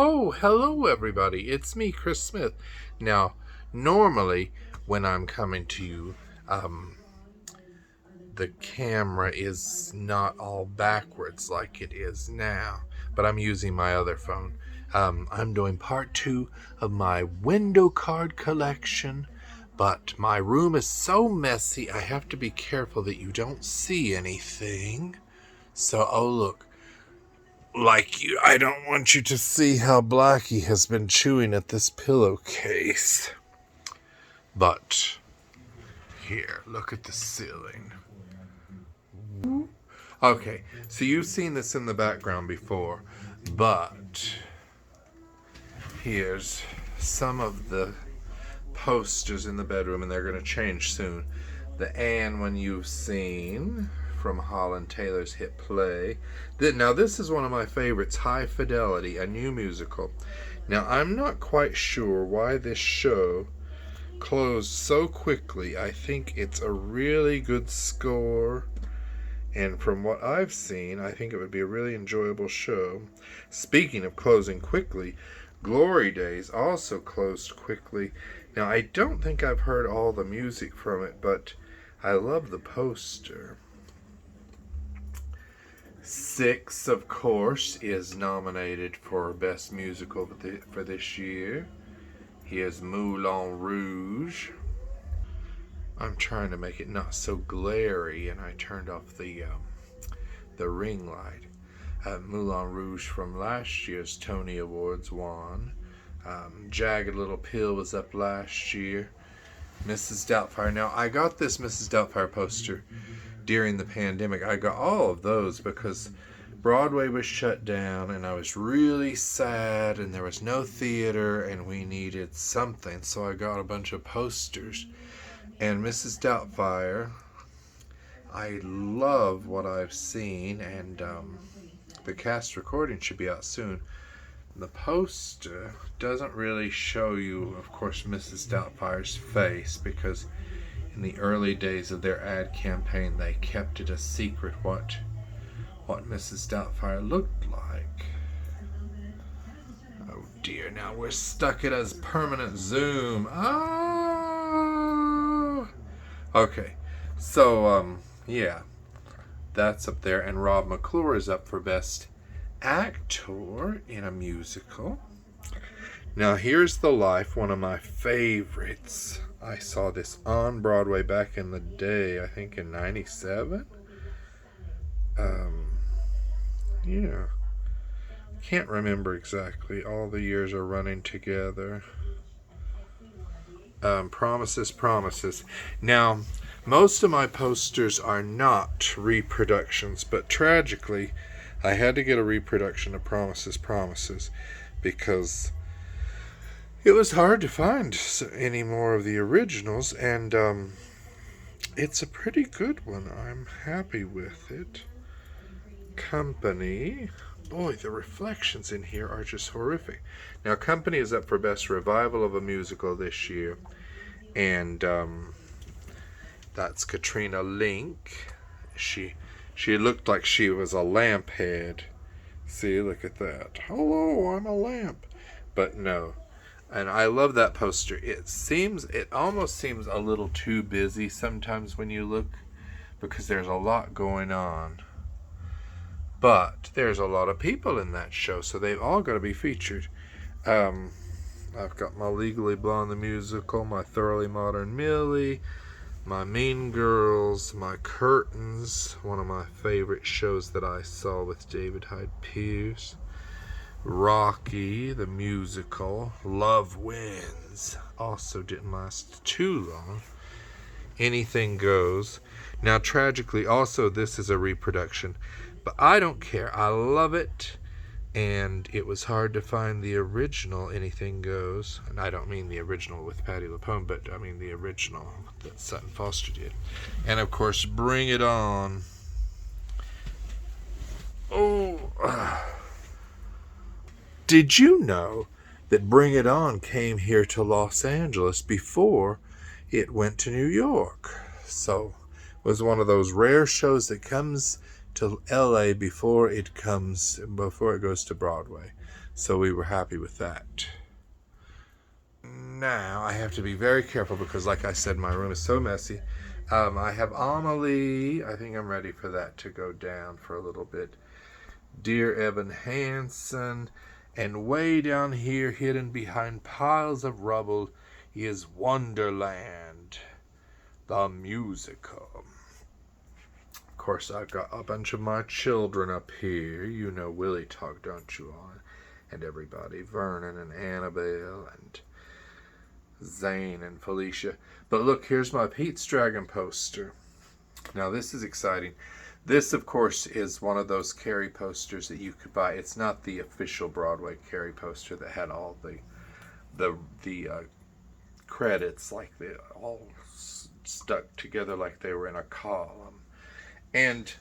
Oh, hello everybody. It's me, Chris Smith. Now, normally when I'm coming to you, the camera is not all backwards like it is now, but I'm using my other phone. I'm doing part 2 of my window card collection, but my room is so messy I have to be careful that you don't see anything. So, oh look, I don't want you to see how Blackie has been chewing at this pillowcase. But here, look at the ceiling. Okay, so you've seen this in the background before, but here's some of the posters in the bedroom, and they're going to change soon. The Anne one you've seen from Holland Taylor's hit play. Now this is one of my favorites, High Fidelity, a new musical. Now I'm not quite sure why this show closed so quickly. I think it's a really good score, and from what I've seen, I think it would be a really enjoyable show. Speaking of closing quickly, Glory Days also closed quickly. Now I don't think I've heard all the music from it, but I love the poster. Six, of course, is nominated for Best Musical for this year. Here's Moulin Rouge. I'm trying to make it not so glary, and I turned off the ring light. Moulin Rouge from last year's Tony Awards won. Jagged Little Pill was up last year. Mrs. Doubtfire. Now, I got this Mrs. Doubtfire poster during the pandemic. I got all of those because Broadway was shut down and I was really sad and there was no theater and we needed something. So I got a bunch of posters. And Mrs. Doubtfire, I love what I've seen, and the cast recording should be out soon. The poster doesn't really show you, of course, Mrs. Doubtfire's face, because in the early days of their ad campaign they kept it a secret what Mrs. Doubtfire looked like. Oh dear, now we're stuck at a permanent zoom. Oh! Okay, so yeah, that's up there, and Rob McClure is up for Best Actor in a Musical. Now here's The Life, one of my favorites. I saw this on Broadway back in the day, I think in 97. Yeah. Can't remember exactly. All the years are running together. Promises. Now, most of my posters are not reproductions, but tragically, I had to get a reproduction of Promises, because it was hard to find any more of the originals, and it's a pretty good one. I'm happy with it. Company. Boy, the reflections in here are just horrific. Now, Company is up for Best Revival of a Musical this year, and that's Katrina Link. She looked like she was a lamp head. See, look at that. Hello, I'm a lamp. But no. And I love that poster. It almost seems a little too busy sometimes when you look, because there's a lot going on. But there's a lot of people in that show, so they've all got to be featured. I've got my Legally Blonde the Musical, my Thoroughly Modern Millie, my Mean Girls, my Curtains, one of my favorite shows that I saw with David Hyde Pierce, Rocky the Musical, Love Wins, also didn't last too long, Anything Goes. Now, tragically, also this is a reproduction, but I don't care. I love it, and it was hard to find the original Anything Goes. And I don't mean the original with Patti LuPone, but I mean the original that Sutton Foster did. And, of course, Bring It On. Did you know that Bring It On came here to Los Angeles before it went to New York? So it was one of those rare shows that comes to LA before it goes to Broadway. So we were happy with that. Now I have to be very careful because, like I said, my room is so messy. I have Amelie. I think I'm ready for that to go down for a little bit. Dear Evan Hansen. And way down here, hidden behind piles of rubble, is Wonderland, the musical. Of course, I've got a bunch of my children up here. You know Willie Talk, don't you all? And everybody, Vernon and Annabelle and Zane and Felicia. But look, here's my Pete's Dragon poster. Now, this is exciting. This, of course, is one of those Carrie posters that you could buy. It's not the official Broadway Carrie poster that had all the credits, like they all stuck together like they were in a column. And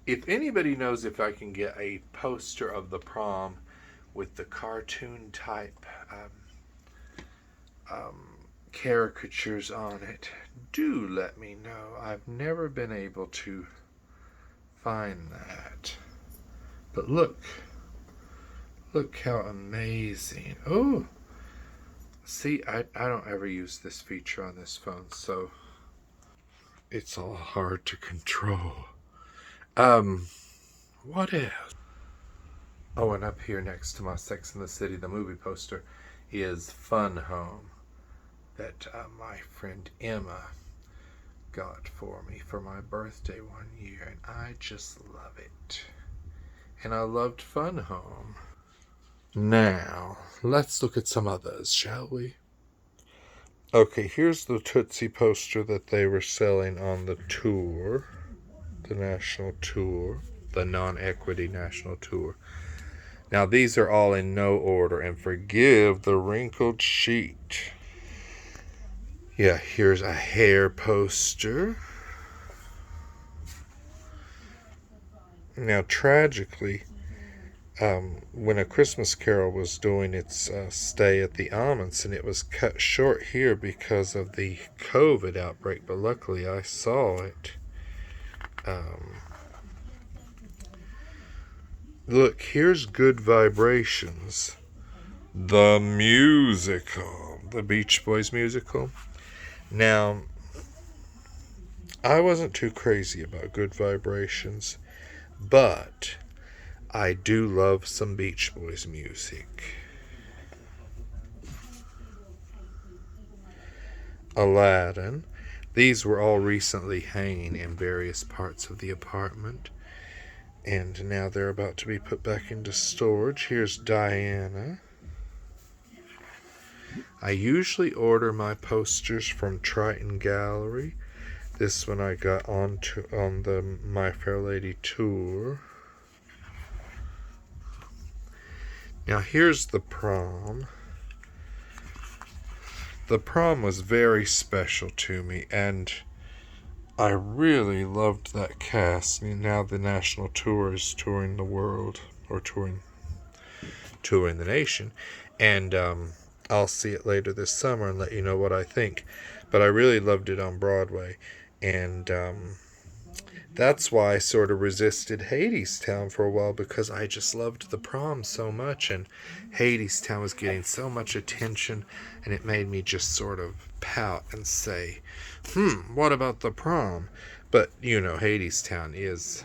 if anybody knows if I can get a poster of the prom with the cartoon type caricatures on it, do let me know. I've never been able to find that. But look how amazing. Oh, see, I don't ever use this feature on this phone, so it's all hard to control. What else? Oh, and up here next to my Sex and the City, the movie poster, is Fun Home that my friend Emma got for me for my birthday one year, and I just love it. And I loved Fun Home. Now, let's look at some others, shall we? Okay, here's the Tootsie poster that they were selling on the tour, the national tour, the non-equity national tour. Now, these are all in no order, and forgive the wrinkled sheet. Yeah, here's a hair poster. Now, tragically, when A Christmas Carol was doing its stay at the Amundsen, it was cut short here because of the COVID outbreak, but luckily I saw it. Look, here's Good Vibrations, the musical, the Beach Boys musical. Now, I wasn't too crazy about Good Vibrations, but I do love some Beach Boys music. Aladdin. These were all recently hanging in various parts of the apartment, and now they're about to be put back into storage. Here's Diana. I usually order my posters from Triton Gallery. This one I got on the My Fair Lady tour. Now here's the prom. The prom was very special to me, and I really loved that cast. I mean, now the national tour is touring the world, or touring the nation, and I'll see it later this summer and let you know what I think. But I really loved it on Broadway, and that's why I sort of resisted Hadestown for a while, because I just loved the prom so much, and Hadestown was getting so much attention, and it made me just sort of pout and say, what about the prom? But, you know, Hadestown is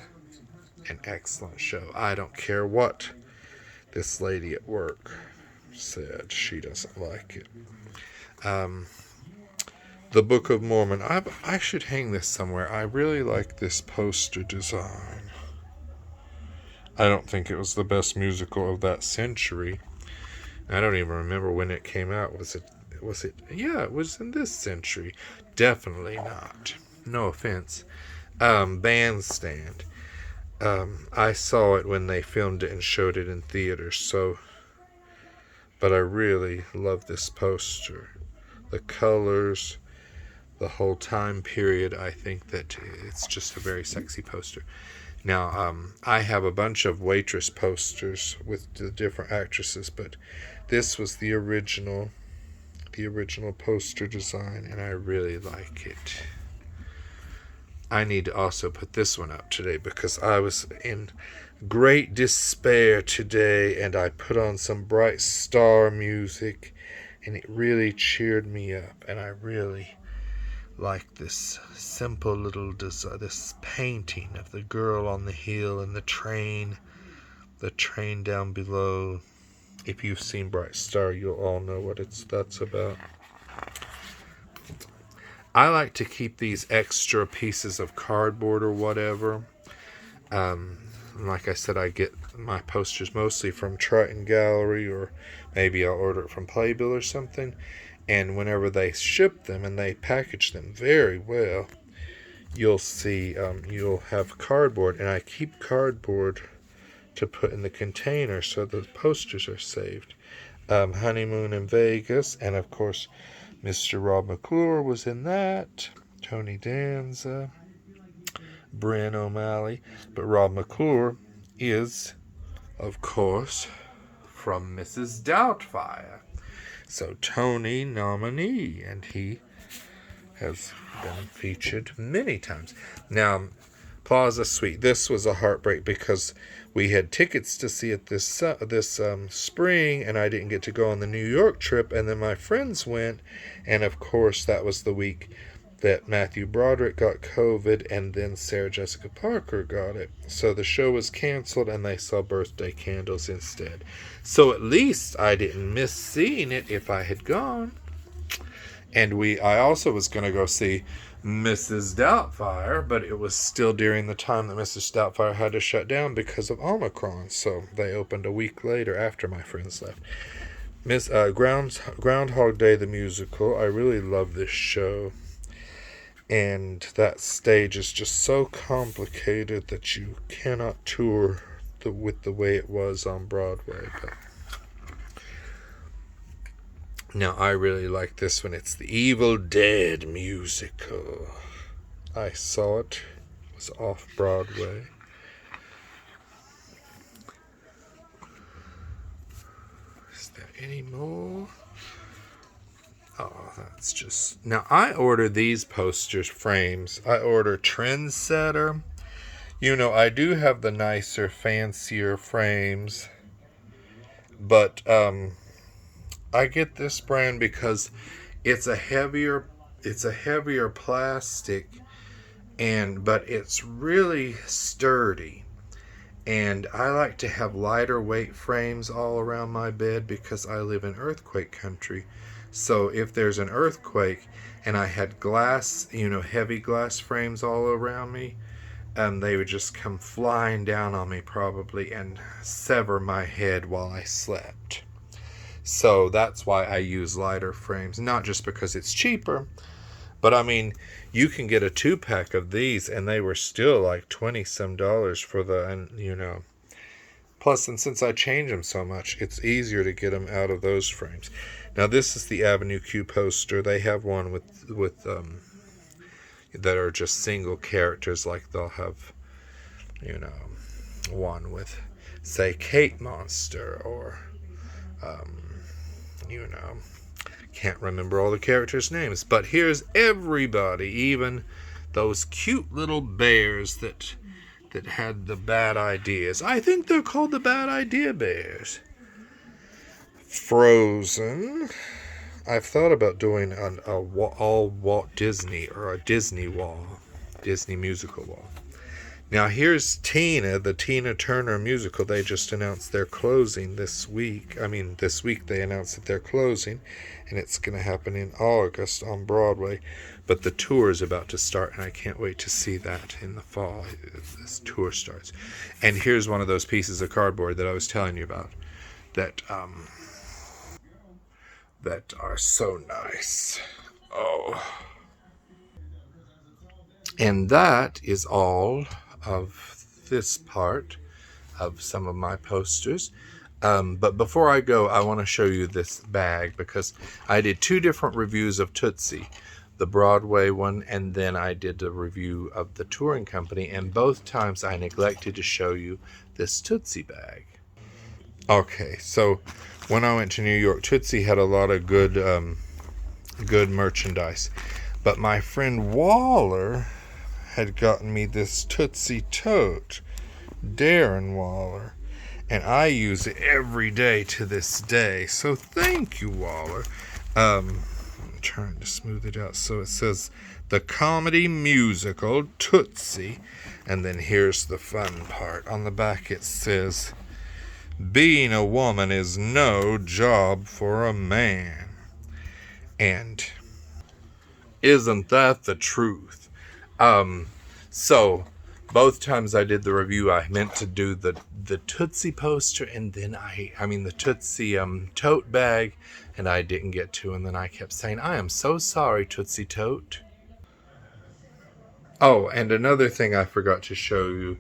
an excellent show. I don't care what this lady at work said. She doesn't like it. The Book of Mormon. I should hang this somewhere. I really like this poster design. I don't think it was the best musical of that century. I don't even remember when it came out. Was it? Yeah, it was in this century. Definitely not. No offense. Bandstand. I saw it when they filmed it and showed it in theaters, but I really love this poster. The colors, the whole time period, I think that it's just a very sexy poster. Now, I have a bunch of Waitress posters with the different actresses, but this was the original poster design, and I really like it. I need to also put this one up today because I was in great despair today and I put on some Bright Star music and it really cheered me up, and I really like this simple little design, this painting of the girl on the hill and the train down below. If you've seen Bright Star, you'll all know what that's about. I like to keep these extra pieces of cardboard or whatever. Like I said, I get my posters mostly from Triton Gallery, or maybe I'll order it from Playbill or something. And whenever they ship them and they package them very well, you'll see you'll have cardboard, and I keep cardboard to put in the container so the posters are saved. Honeymoon in Vegas, and of course Mr. Rob McClure was in that. Tony Danza, Bryn O'Malley. But Rob McClure is, of course, from Mrs. Doubtfire. So Tony nominee, and he has been featured many times. Now, Plaza Suite. This was a heartbreak because we had tickets to see it this spring, and I didn't get to go on the New York trip, and then my friends went, and of course that was the week that Matthew Broderick got COVID, and then Sarah Jessica Parker got it. So the show was canceled, and they saw Birthday Candles instead. So at least I didn't miss seeing it if I had gone. And I also was going to go see Mrs. Doubtfire, but it was still during the time that Mrs. Doubtfire had to shut down because of Omicron. So they opened a week later after my friends left. Groundhog Day, the musical. I really love this show. And that stage is just so complicated that you cannot tour with the way it was on Broadway. But now, I really like this one. It's the Evil Dead musical. I saw it. It was off Broadway. Is there any more? Oh, that's just... Now, I order these posters frames. I order Trendsetter. You know, I do have the nicer, fancier frames. But, I get this brand because it's a heavier plastic, but it's really sturdy. And I like to have lighter weight frames all around my bed because I live in earthquake country. So if there's an earthquake and I had glass, heavy glass frames all around me, they would just come flying down on me probably and sever my head while I slept. So that's why I use lighter frames, not just because it's cheaper, but I mean, you can get a 2-pack of these and they were still like $20-some for plus, and since I change them so much, it's easier to get them out of those frames. Now, this is the Avenue Q poster. They have one with that are just single characters, like they'll have, one with, say, Kate Monster, or can't remember all the characters' names, but here's everybody, even those cute little bears that had the bad ideas. I think they're called the Bad Idea Bears. Frozen. I've thought about doing all Walt Disney, or a Disney wall, Disney musical wall. Now here's Tina, the Tina Turner musical. They just announced they're closing this week. This week they announced that they're closing, and it's going to happen in August on Broadway. But the tour is about to start, and I can't wait to see that in the fall. This tour starts. And here's one of those pieces of cardboard that I was telling you about that are so nice. Oh. And that is all of this part of some of my posters. But before I go, I want to show you this bag because I did 2 different reviews of Tootsie, the Broadway one, and then I did a review of the touring company, and both times I neglected to show you this Tootsie bag. Okay, so when I went to New York, Tootsie had a lot of good merchandise, but my friend Waller had gotten me this Tootsie Tote, Darren Waller, and I use it every day to this day. So thank you, Waller. I'm trying to smooth it out. So it says the comedy musical Tootsie, and then here's the fun part. On the back it says, being a woman is no job for a man. And isn't that the truth? So both times I did the review, I meant to do the Tootsie poster, and then the Tootsie tote bag, and I didn't get to, and then I kept saying, I am so sorry, Tootsie Tote. Oh, and another thing I forgot to show you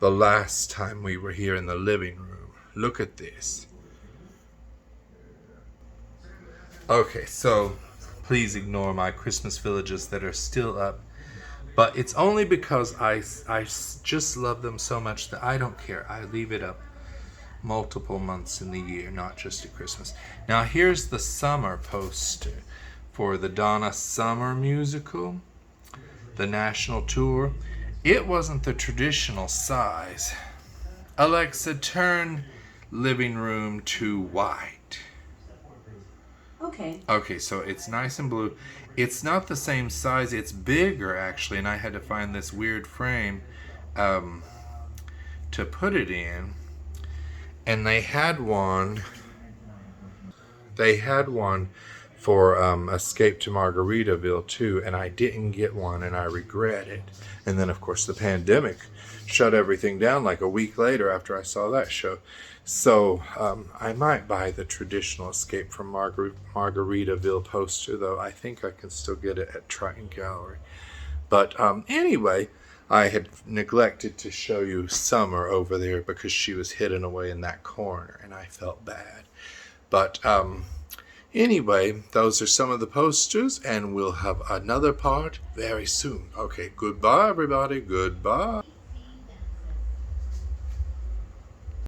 the last time we were here in the living room. Look at this. Okay, so please ignore my Christmas villages that are still up. But it's only because I just love them so much that I don't care. I leave it up multiple months in the year, not just at Christmas. Now here's the summer poster for the Donna Summer musical, the national tour. It wasn't the traditional size. Alexa, turn living room to white. Okay, so it's nice and blue. It's not the same size. It's bigger, actually, and I had to find this weird frame to put it in. And they had one for Escape to Margaritaville, too, and I didn't get one, and I regret it. And then, of course, the pandemic shut everything down like a week later after I saw that show. So I might buy the traditional Escape from Margaritaville poster, though I think I can still get it at Triton Gallery. But anyway, I had neglected to show you Summer over there because she was hidden away in that corner, and I felt bad. But anyway, those are some of the posters, and we'll have another part very soon. Okay, goodbye, everybody. Goodbye.